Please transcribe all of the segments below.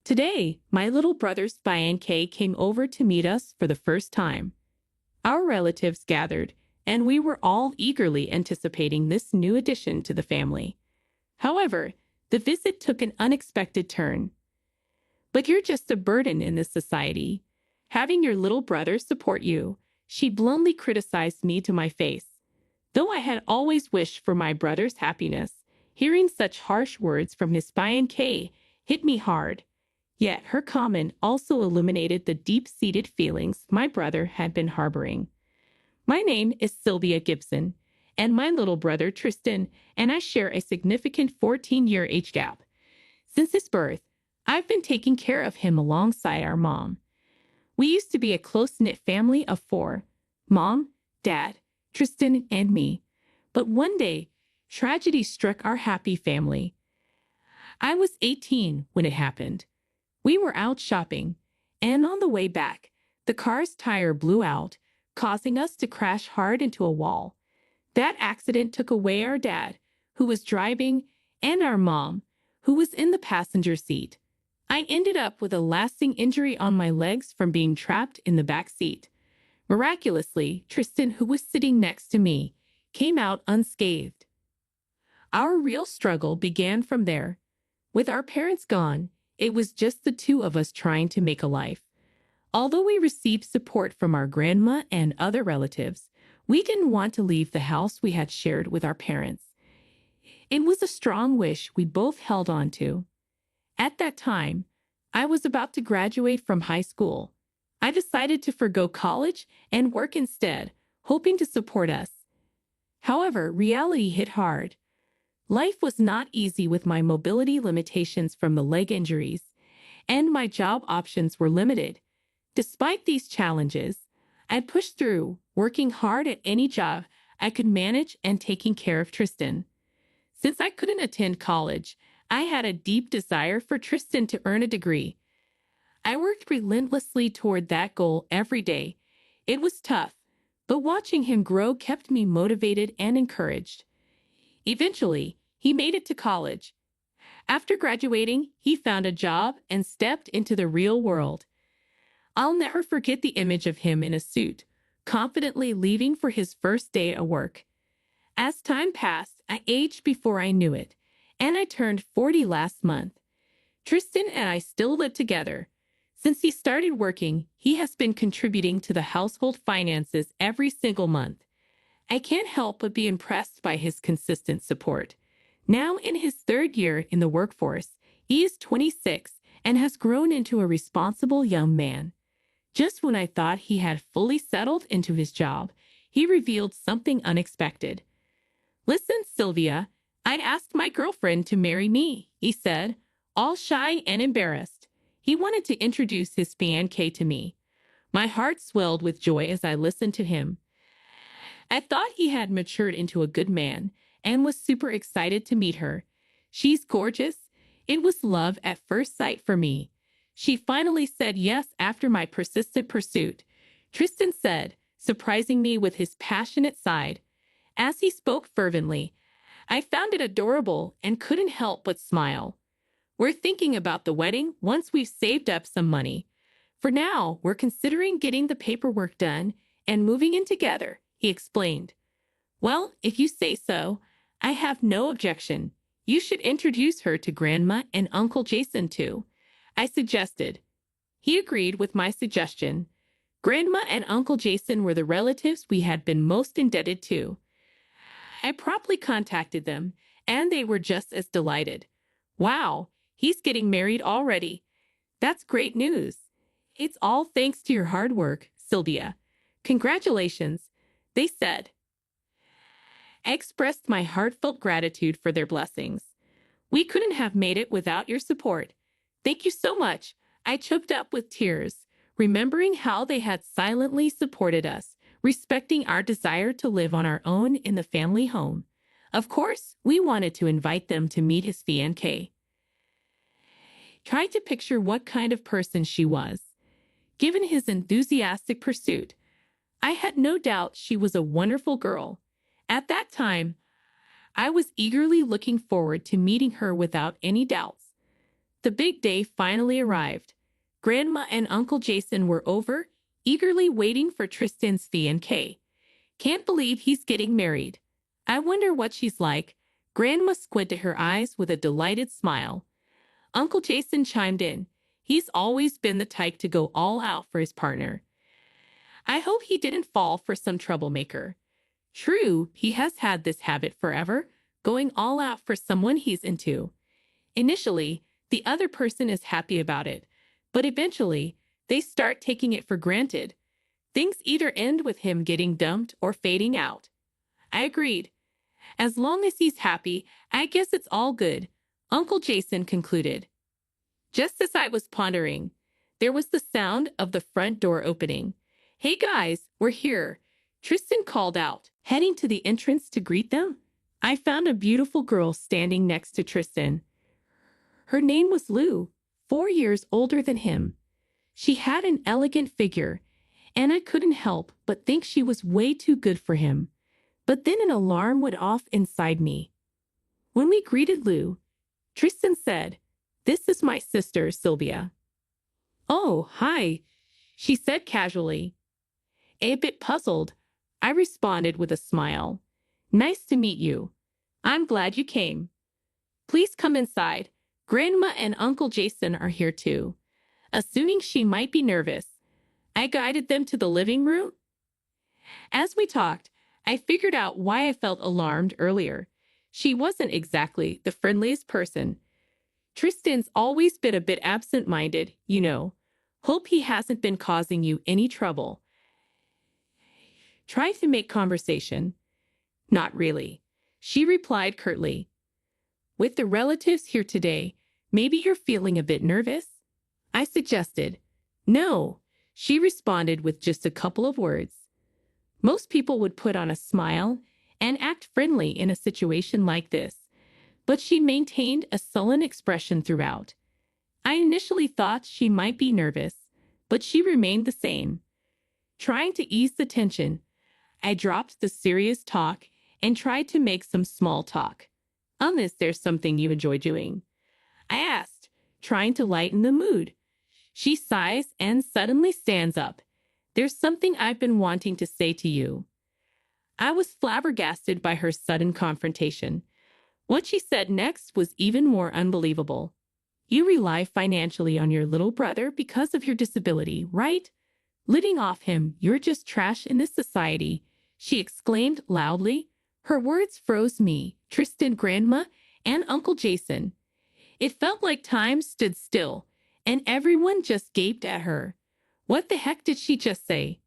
Today, my little brother's fiancée came over to meet us for the first time. Our relatives gathered, and we were all eagerly anticipating this new addition to the family. However, the visit took an unexpected turn. "But you're just a burden in this society. Having your little brother support you," she bluntly criticized me to my face. Though I had always wished for my brother's happiness, hearing such harsh words from his fiancée hit me hard. Yet her comment also illuminated the deep-seated feelings my brother had been harboring. "My name is Sylvia Gibson, and my little brother Tristan and I share a significant 14-year age gap. Since his birth, I've been taking care of him alongside our mom. We used to be a close-knit family of four: Mom, Dad, Tristan, and me. But one day, tragedy struck our happy family. I was 18 when it happened. We were out shopping, and on the way back, the car's tire blew out, causing us to crash hard into a wall. That accident took away our dad, who was driving, and our mom, who was in the passenger seat. I ended up with a lasting injury on my legs from being trapped in the back seat. Miraculously, Tristan, who was sitting next to me, came out unscathed. Our real struggle began from there. With our parents gone, it was just the two of us trying to make a life. Although we received support from our grandma and other relatives, we didn't want to leave the house we had shared with our parents. It was a strong wish we both held on to. At that time, I was about to graduate from high school. I decided to forgo college and work instead, hoping to support us. However, reality hit hard. Life was not easy with my mobility limitations from the leg injuries, and my job options were limited. Despite these challenges, I pushed through, working hard at any job I could manage and taking care of Tristan. Since I couldn't attend college, I had a deep desire for Tristan to earn a degree. I worked relentlessly toward that goal every day. It was tough, but watching him grow kept me motivated and encouraged. Eventually, he made it to college. After graduating, he found a job and stepped into the real world. I'll never forget the image of him in a suit, confidently leaving for his first day at work. As time passed, I aged before I knew it, and I turned 40 last month. Tristan and I still live together. Since he started working, he has been contributing to the household finances every single month. I can't help but be impressed by his consistent support. Now in his third year in the workforce, he is 26 and has grown into a responsible young man. Just when I thought he had fully settled into his job, he revealed something unexpected. "Listen, Sylvia, I'd asked my girlfriend to marry me," he said, all shy and embarrassed. He wanted to introduce his fiancée to me. My heart swelled with joy as I listened to him. I thought he had matured into a good man and was super excited to meet her. "She's gorgeous." It was love at first sight for me. She finally said yes after my persistent pursuit, Tristan said, surprising me with his passionate side. As he spoke fervently, I found it adorable and couldn't help but smile. "We're thinking about the wedding once we've saved up some money. For now, we're considering getting the paperwork done and moving in together," he explained. "Well, if you say so, I have no objection. You should introduce her to Grandma and Uncle Jason too," I suggested. He agreed with my suggestion. Grandma and Uncle Jason were the relatives we had been most indebted to. I promptly contacted them, and they were just as delighted. "Wow, he's getting married already. That's great news. It's all thanks to your hard work, Sylvia. Congratulations," they said. I expressed my heartfelt gratitude for their blessings. "We couldn't have made it without your support. Thank you so much," I choked up with tears, remembering how they had silently supported us, respecting our desire to live on our own in the family home. Of course, we wanted to invite them to meet his fiancée. Tried to picture what kind of person she was. Given his enthusiastic pursuit, I had no doubt she was a wonderful girl. At that time, I was eagerly looking forward to meeting her without any doubts. The big day finally arrived. Grandma and Uncle Jason were over, eagerly waiting for Tristan's fiancée. Can't believe he's getting married. I wonder what she's like. Grandma squinted her eyes with a delighted smile. Uncle Jason chimed in. He's always been the type to go all out for his partner. I hope he didn't fall for some troublemaker. True, he has had this habit forever, going all out for someone he's into. Initially, the other person is happy about it, but eventually, they start taking it for granted. Things either end with him getting dumped or fading out. I agreed. As long as he's happy, I guess it's all good, Uncle Jason concluded. Just as I was pondering, there was the sound of the front door opening. Hey guys, we're here, Tristan called out, heading to the entrance to greet them. I found a beautiful girl standing next to Tristan. Her name was Lou, 4 years older than him. She had an elegant figure, and I couldn't help but think she was way too good for him. But then an alarm went off inside me. When we greeted Lou, Tristan said, "This is my sister, Sylvia." "Oh, hi," she said casually. A bit puzzled, I responded with a smile. "Nice to meet you. I'm glad you came. Please come inside. Grandma and Uncle Jason are here too." Assuming she might be nervous, I guided them to the living room. As we talked, I figured out why I felt alarmed earlier. She wasn't exactly the friendliest person. Tristan's always been a bit absent-minded, you know. Hope he hasn't been causing you any trouble. Try to make conversation. Not really, she replied curtly. With the relatives here today, maybe you're feeling a bit nervous? I suggested. No, she responded with just a couple of words. Most people would put on a smile and act friendly in a situation like this, but she maintained a sullen expression throughout. I initially thought she might be nervous, but she remained the same. Trying to ease the tension, I dropped the serious talk and tried to make some small talk. "Unless there's something you enjoy doing?" I asked, trying to lighten the mood. She sighs and suddenly stands up. "There's something I've been wanting to say to you." I was flabbergasted by her sudden confrontation. What she said next was even more unbelievable. "You rely financially on your little brother because of your disability, right? Living off him, you're just trash in this society," she exclaimed loudly. Her words froze me, Tristan, Grandma, and Uncle Jason. It felt like time stood still, and everyone just gaped at her. What the heck did she just say?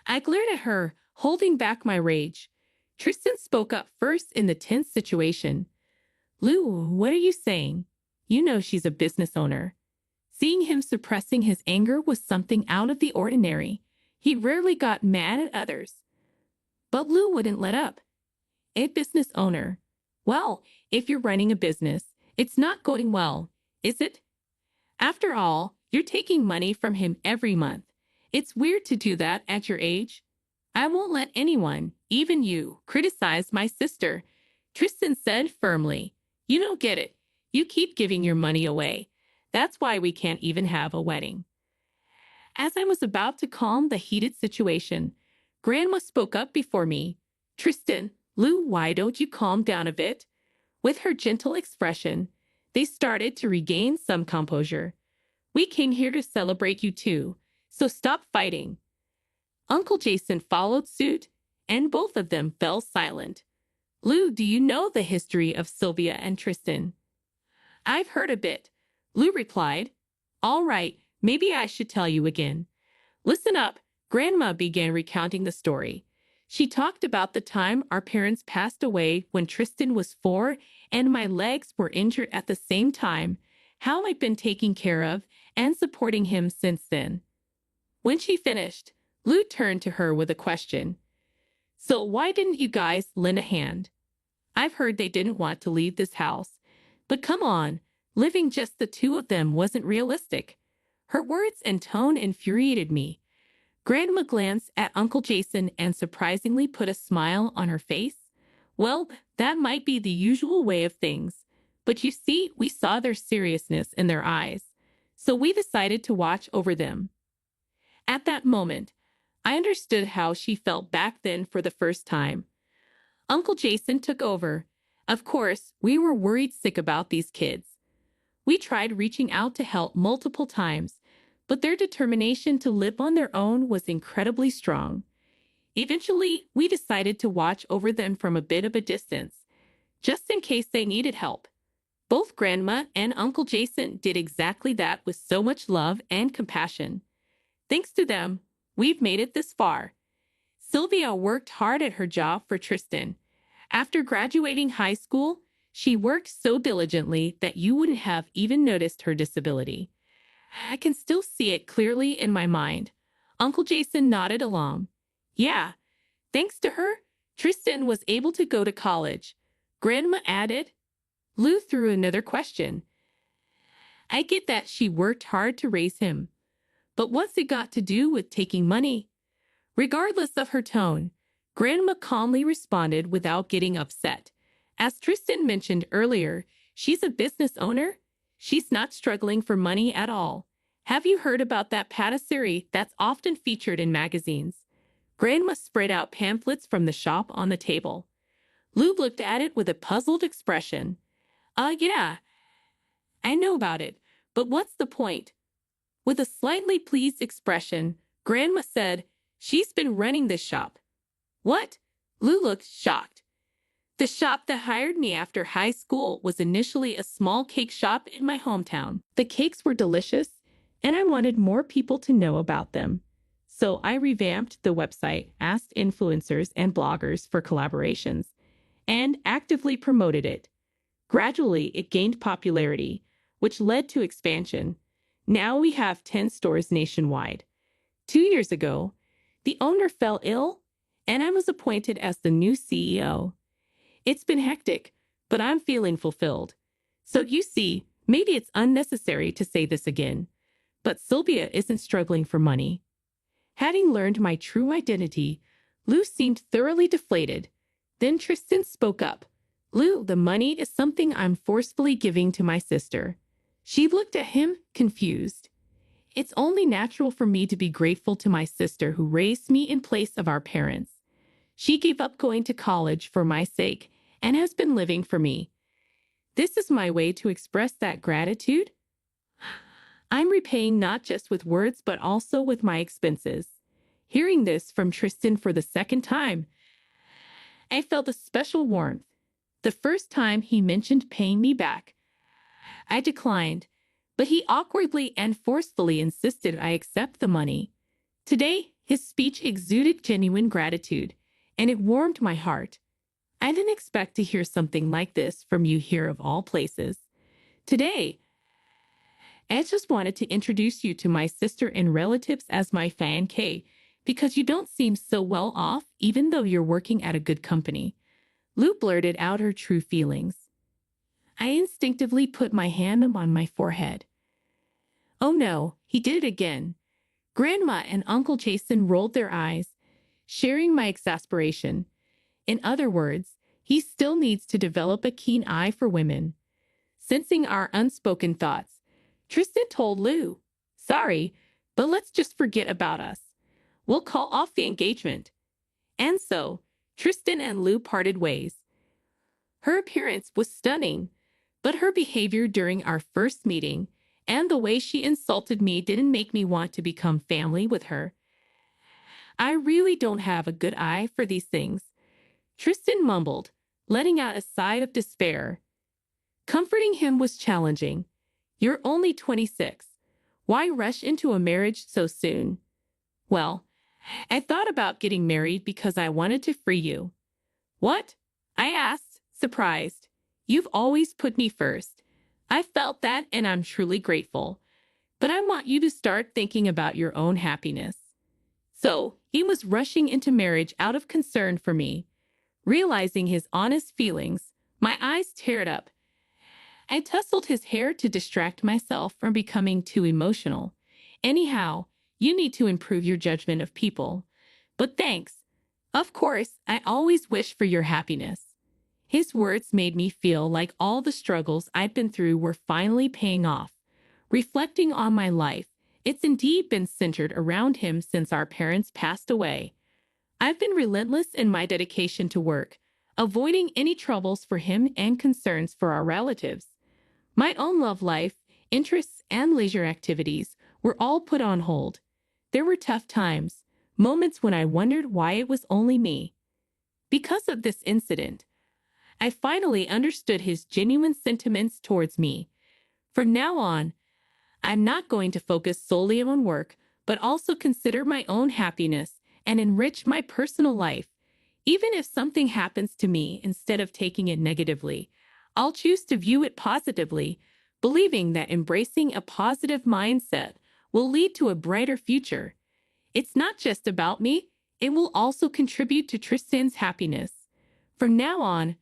I glared at her, holding back my rage. Tristan spoke up first in the tense situation. "Lou, what are you saying? You know she's a business owner." Seeing him suppressing his anger was something out of the ordinary. He rarely got mad at others. But Lou wouldn't let up. "A business owner? Well, if you're running a business, it's not going well, is it? After all, you're taking money from him every month. It's weird to do that at your age. I won't let anyone, even you, criticize my sister," Tristan said firmly. "You don't get it. You keep giving your money away. That's why we can't even have a wedding." As I was about to calm the heated situation, Grandma spoke up before me. "Tristan, Lou, why don't you calm down a bit?" With her gentle expression, they started to regain some composure. "We came here to celebrate you too, so stop fighting." Uncle Jason followed suit, and both of them fell silent. "Lou, do you know the history of Sylvia and Tristan?" "I've heard a bit," Lou replied. "All right, maybe I should tell you again. Listen up." Grandma began recounting the story. She talked about the time our parents passed away when Tristan was 4 and my legs were injured at the same time, how I've been taking care of and supporting him since then. When she finished, Lou turned to her with a question. "So why didn't you guys lend a hand? I've heard they didn't want to leave this house. But come on, living just the two of them wasn't realistic." Her words and tone infuriated me. Grandma glanced at Uncle Jason and surprisingly put a smile on her face. "Well, that might be the usual way of things, But you see, we saw their seriousness in their eyes, so we decided to watch over them. At that moment, I understood how she felt back then for the first time. Uncle Jason took over. Of course, we were worried sick about these kids. We tried reaching out to help multiple times, but their determination to live on their own was incredibly strong. Eventually, we decided to watch over them from a bit of a distance, just in case they needed help. Both Grandma and Uncle Jason did exactly that with so much love and compassion. Thanks to them, we've made it this far. Sylvia worked hard at her job for Tristan. After graduating high school, she worked so diligently that you wouldn't have even noticed her disability. I can still see it clearly in my mind. Uncle Jason nodded along. Yeah, thanks to her, Tristan was able to go to college. Grandma added. Lou threw another question. I get that she worked hard to raise him, but what's it got to do with taking money? Regardless of her tone, Grandma calmly responded without getting upset. As Tristan mentioned earlier, she's a business owner. She's not struggling for money at all. Have you heard about that patisserie that's often featured in magazines? Grandma spread out pamphlets from the shop on the table. Lou looked at it with a puzzled expression. Yeah, I know about it, but what's the point? With a slightly pleased expression, Grandma said, she's been running this shop. What? Lou looked shocked. The shop that hired me after high school was initially a small cake shop in my hometown. The cakes were delicious, and I wanted more people to know about them. So I revamped the website, asked influencers and bloggers for collaborations, and actively promoted it. Gradually, it gained popularity, which led to expansion. Now we have 10 stores nationwide. 2 years ago, the owner fell ill, and I was appointed as the new CEO. It's been hectic, but I'm feeling fulfilled. So you see, maybe it's unnecessary to say this again, but Sylvia isn't struggling for money. Having learned my true identity, Lou seemed thoroughly deflated. Then Tristan spoke up. Lou, the money is something I'm forcefully giving to my sister. She looked at him, confused. It's only natural for me to be grateful to my sister who raised me in place of our parents. She gave up going to college for my sake and has been living for me. This is my way to express that gratitude. I'm repaying not just with words but also with my expenses. Hearing this from Tristan for the second time, I felt a special warmth. The first time he mentioned paying me back, I declined, but he awkwardly and forcefully insisted I accept the money. Today, his speech exuded genuine gratitude, and it warmed my heart. I didn't expect to hear something like this from you here of all places. Today, I just wanted to introduce you to my sister and relatives as my fiancée, because you don't seem so well off even though you're working at a good company. Lou blurted out her true feelings. I instinctively put my hand on my forehead. Oh no, he did it again. Grandma and Uncle Jason rolled their eyes, sharing my exasperation. In other words, he still needs to develop a keen eye for women. Sensing our unspoken thoughts, Tristan told Lou, sorry, but let's just forget about us. We'll call off the engagement. And so, Tristan and Lou parted ways. Her appearance was stunning, but her behavior during our first meeting and the way she insulted me didn't make me want to become family with her. I really don't have a good eye for these things, Tristan mumbled, letting out a sigh of despair. Comforting him was challenging. You're only 26. Why rush into a marriage so soon? Well, I thought about getting married because I wanted to free you. What? I asked, surprised. You've always put me first. I felt that and I'm truly grateful. But I want you to start thinking about your own happiness. So, he was rushing into marriage out of concern for me. Realizing his honest feelings, my eyes teared up. I tousled his hair to distract myself from becoming too emotional. Anyhow, you need to improve your judgment of people. But thanks. Of course, I always wish for your happiness. His words made me feel like all the struggles I'd been through were finally paying off. Reflecting on my life, it's indeed been centered around him since our parents passed away. I've been relentless in my dedication to work, avoiding any troubles for him and concerns for our relatives. My own love life, interests, and leisure activities were all put on hold. There were tough times, moments when I wondered why it was only me. Because of this incident, I finally understood his genuine sentiments towards me. From now on, I'm not going to focus solely on work, but also consider my own happiness and enrich my personal life. Even if something happens to me, instead of taking it negatively, I'll choose to view it positively, believing that embracing a positive mindset will lead to a brighter future. It's not just about me, it will also contribute to Tristan's happiness. From now on,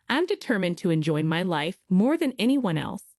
I'm determined to enjoy my life more than anyone else.